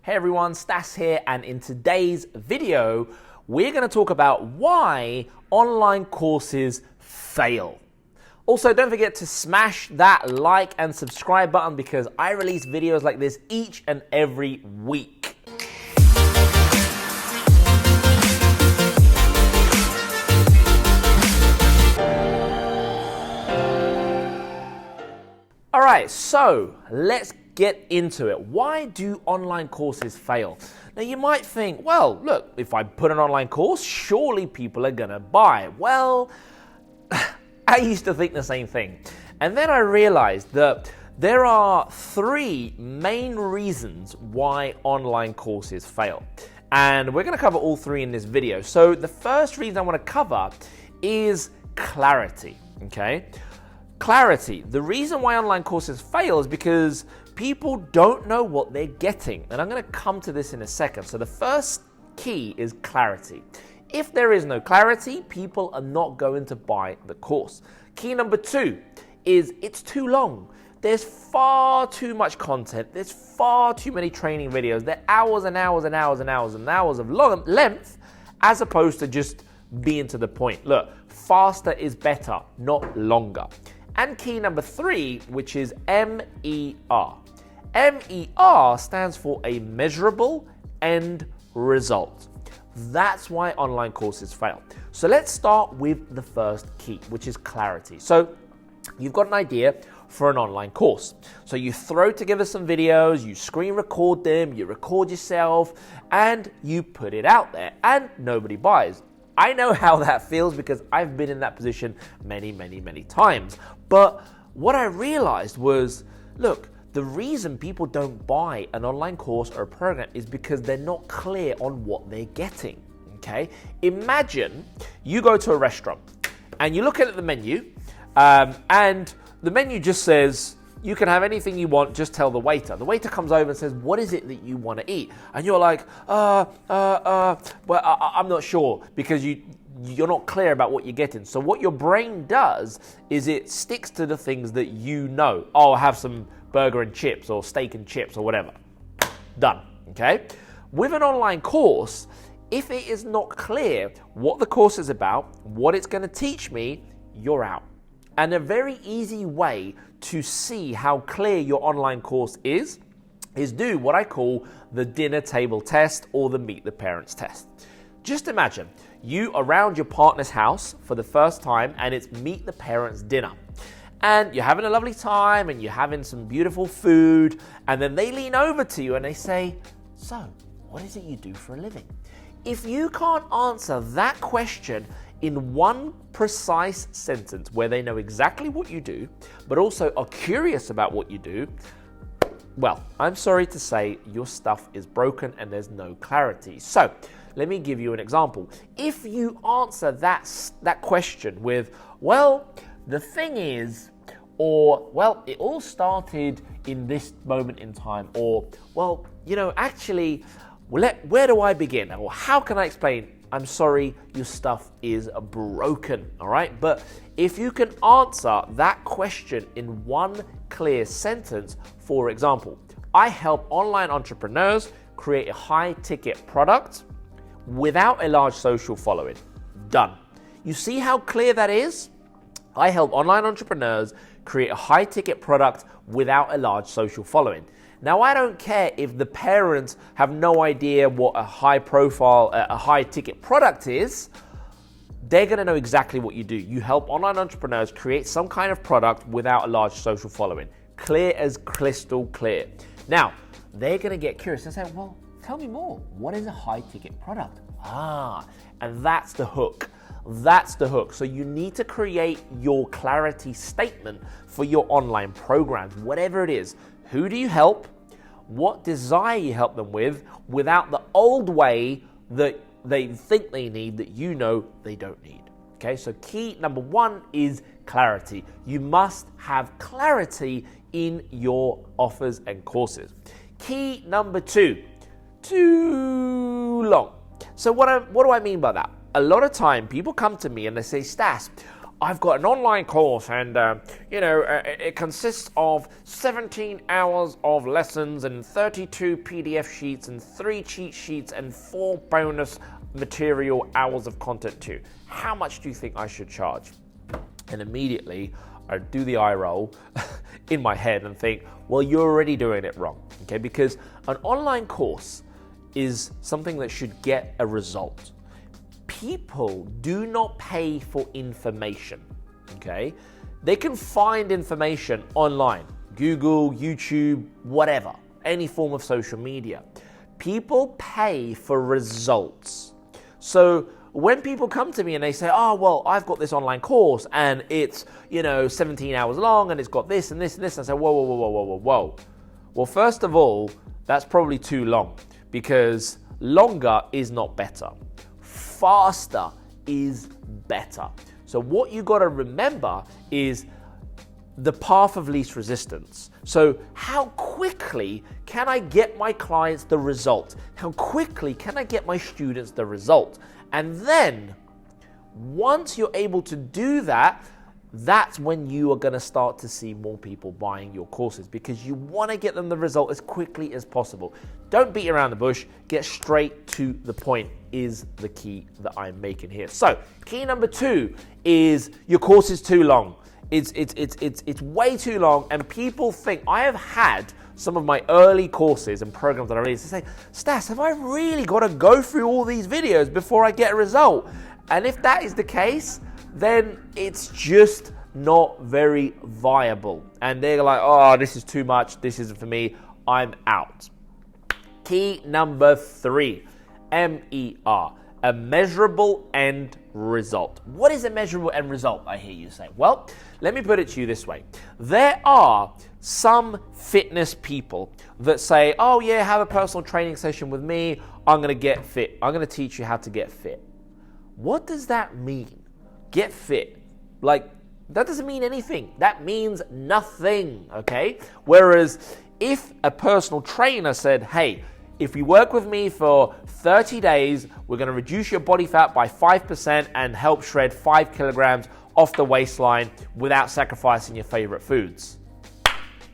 Hey everyone, Stas here, and in today's video, we're going to talk about why online courses fail. Also, don't forget to smash that like and subscribe button because I release videos like this each and every week. All right, so let's get into it. Why do online courses fail? Now you might think, well, look, if I put an online course, surely people are gonna buy. Well, I used to think the same thing. And then I realized that there are three main reasons why online courses fail. And we're gonna cover all three in this video. So the first reason I wanna cover is clarity, okay? Clarity. The reason why online courses fail is because people don't know what they're getting. And I'm going to come to this in a second. So the first key is clarity. If there is no clarity, people are not going to buy the course. Key number two is it's too long. There's far too much content. There's far too many training videos. They're hours and hours and hours and hours and hours of length as opposed to just being to the point. Look, faster is better, not longer. And key number three, which is MER. MER stands for a measurable end result. That's why online courses fail. So let's start with the first key, which is clarity. So you've got an idea for an online course. So you throw together some videos, you screen record them, you record yourself, and you put it out there, and nobody buys. I know how that feels because I've been in that position many, many, many times. But what I realized was, look, the reason people don't buy an online course or a program is because they're not clear on what they're getting, okay? Imagine you go to a restaurant and you look at the menu and the menu just says, you can have anything you want, just tell the waiter. The waiter comes over and says, what is it that you want to eat? And you're like, well, I'm not sure because you're not clear about what you're getting. So what your brain does is it sticks to the things that you know. Oh, I'll have some burger and chips or steak and chips or whatever. Done, okay? With an online course, if it is not clear what the course is about, what it's going to teach me, you're out. And a very easy way to see how clear your online course is do what I call the dinner table test or the meet the parents test. Just imagine you around your partner's house for the first time and it's meet the parents dinner. And you're having a lovely time and you're having some beautiful food and then they lean over to you and they say, so what is it you do for a living? If you can't answer that question in one precise sentence where they know exactly what you do, but also are curious about what you do, well, I'm sorry to say your stuff is broken and there's no clarity. So let me give you an example. If you answer that question with, well, the thing is, or, well, it all started in this moment in time, or, well, you know, actually, where do I begin? Or how can I explain? I'm sorry, your stuff is broken, all right? But if you can answer that question in one clear sentence, for example, I help online entrepreneurs create a high-ticket product without a large social following. Done. You see how clear that is? I help online entrepreneurs create a high-ticket product without a large social following. Now, I don't care if the parents have no idea what a high-profile, a high-ticket product is. They're going to know exactly what you do. You help online entrepreneurs create some kind of product without a large social following. Clear as crystal clear. Now, they're going to get curious and say, well, tell me more. What is a high-ticket product? And that's the hook. That's the hook. So you need to create your clarity statement for your online programs, whatever it is. Who do you help? What desire you help them with without the old way that they think they need that you know they don't need. Okay, so key number one is clarity. You must have clarity in your offers and courses. Key number two, too long. So what do I mean by that? A lot of time people come to me and they say, Stas, I've got an online course and, it consists of 17 hours of lessons and 32 PDF sheets and 3 cheat sheets and 4 bonus material hours of content too. How much do you think I should charge? And immediately I do the eye roll in my head and think, well, you're already doing it wrong, okay? Because an online course is something that should get a result. People do not pay for information, okay? They can find information online, Google, YouTube, whatever, any form of social media. People pay for results. So when people come to me and they say, oh, well, I've got this online course and it's, 17 hours long and it's got this and this and this, I say, whoa. Well, first of all, that's probably too long because longer is not better. Faster is better. So what you got to remember is the path of least resistance. So how quickly can I get my clients the result? How quickly can I get my students the result? And then once you're able to do that, that's when you are going to start to see more people buying your courses because you want to get them the result as quickly as possible. Don't beat around the bush. Get straight to the point is the key that I'm making here. So key number 2 is your course is too long. It's way too long, and people think, I have had some of my early courses and programs that I released to say, Stas, have I really got to go through all these videos before I get a result? And if that is the case, then it's just not very viable. And they're like, oh, this is too much. This isn't for me. I'm out. Key number 3, MER, a measurable end result. What is a measurable end result, I hear you say? Well, let me put it to you this way. There are some fitness people that say, oh yeah, have a personal training session with me. I'm going to get fit. I'm going to teach you how to get fit. What does that mean? Get fit. Like, that doesn't mean anything. That means nothing, okay? Whereas if a personal trainer said, hey, if you work with me for 30 days, we're going to reduce your body fat by 5% and help shred 5 kilograms off the waistline without sacrificing your favorite foods.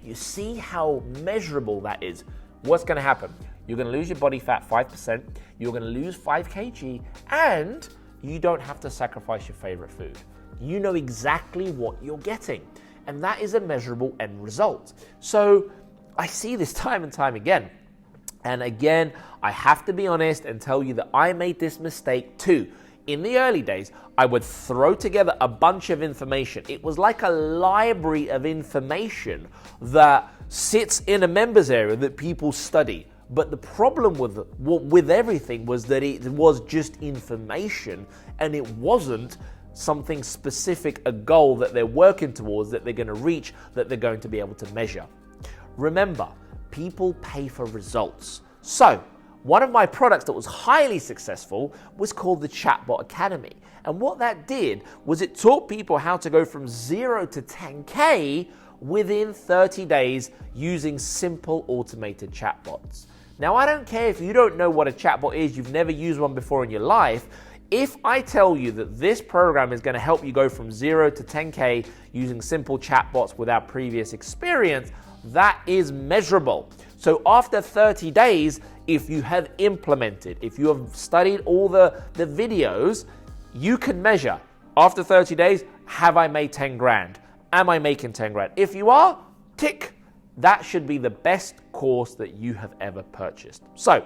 You see how measurable that is. What's going to happen? You're going to lose your body fat 5%, you're going to lose 5 kg, and you don't have to sacrifice your favorite food. You know exactly what you're getting, and that is a measurable end result. So I see this time and time again. And again, I have to be honest and tell you that I made this mistake too. In the early days, I would throw together a bunch of information. It was like a library of information that sits in a members area that people study. But the problem with everything was that it was just information and it wasn't something specific, a goal that they're working towards, that they're going to reach, that they're going to be able to measure. Remember, people pay for results. So, one of my products that was highly successful was called the Chatbot Academy. And what that did was it taught people how to go from 0 to 10K within 30 days using simple automated chatbots. Now, I don't care if you don't know what a chatbot is, you've never used one before in your life. If I tell you that this program is going to help you go from 0 to 10K using simple chatbots without previous experience, that is measurable. So after 30 days, if you have implemented, if you have studied all the videos, you can measure. After 30 days, have I made 10 grand? Am I making 10 grand? If you are, tick. That should be the best course that you have ever purchased. So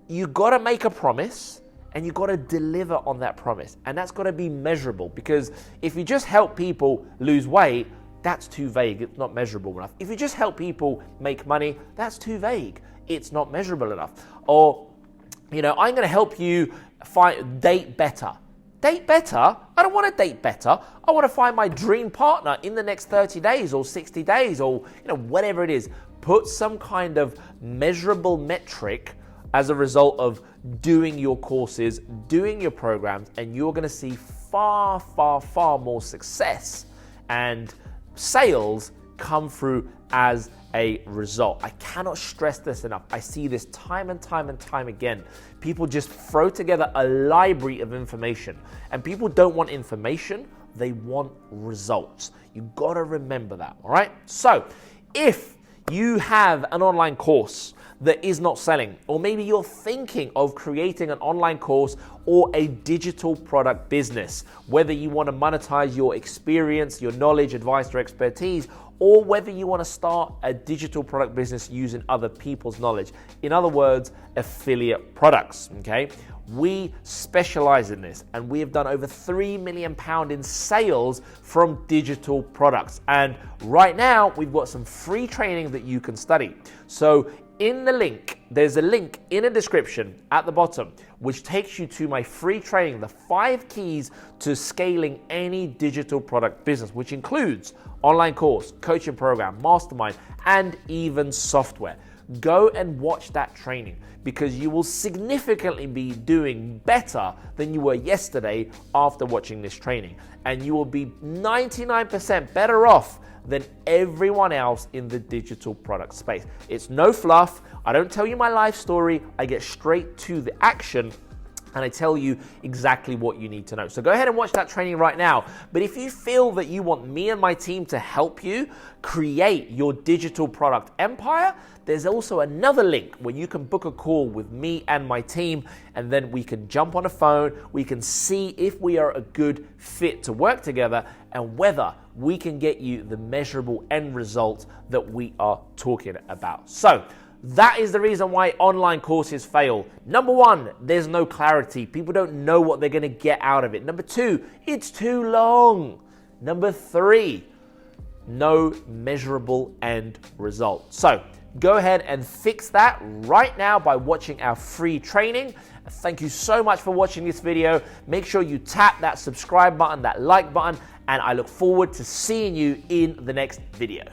you got to make a promise and you got to deliver on that promise. And that's got to be measurable, because if you just help people lose weight, that's too vague. It's not measurable enough. If you just help people make money, that's too vague. It's not measurable enough. Or, I'm going to help you date better. Date better? I don't want to date better. I want to find my dream partner in the next 30 days or 60 days or, whatever it is. Put some kind of measurable metric as a result of doing your courses, doing your programs, and you're going to see far, far, far more success. And sales come through as a result. I cannot stress this enough. I see this time and time and time again. People just throw together a library of information, and people don't want information. They want results. You got to remember that, all right? So if you have an online course that is not selling, or maybe you're thinking of creating an online course or a digital product business, whether you want to monetize your experience, your knowledge, advice, or expertise, or whether you want to start a digital product business using other people's knowledge. In other words, affiliate products, okay? We specialize in this, and we have done over £3 million in sales from digital products. And right now, we've got some free training that you can study. So in the link, there's a link in a description at the bottom, which takes you to my free training, the 5 keys to scaling any digital product business, which includes online course, coaching program, mastermind, and even software. Go and watch that training, because you will significantly be doing better than you were yesterday after watching this training. And you will be 99% better off than everyone else in the digital product space. It's no fluff. I don't tell you my life story. I get straight to the action, and I tell you exactly what you need to know. So go ahead and watch that training right now. But if you feel that you want me and my team to help you create your digital product empire, there's also another link where you can book a call with me and my team, and then we can jump on a phone. We can see if we are a good fit to work together and whether we can get you the measurable end result that we are talking about. So that is the reason why online courses fail. Number 1, there's no clarity. People don't know what they're going to get out of it. Number 2, it's too long. Number 3, no measurable end result. So go ahead and fix that right now by watching our free training. Thank you so much for watching this video. Make sure you tap that subscribe button, that like button, and I look forward to seeing you in the next video.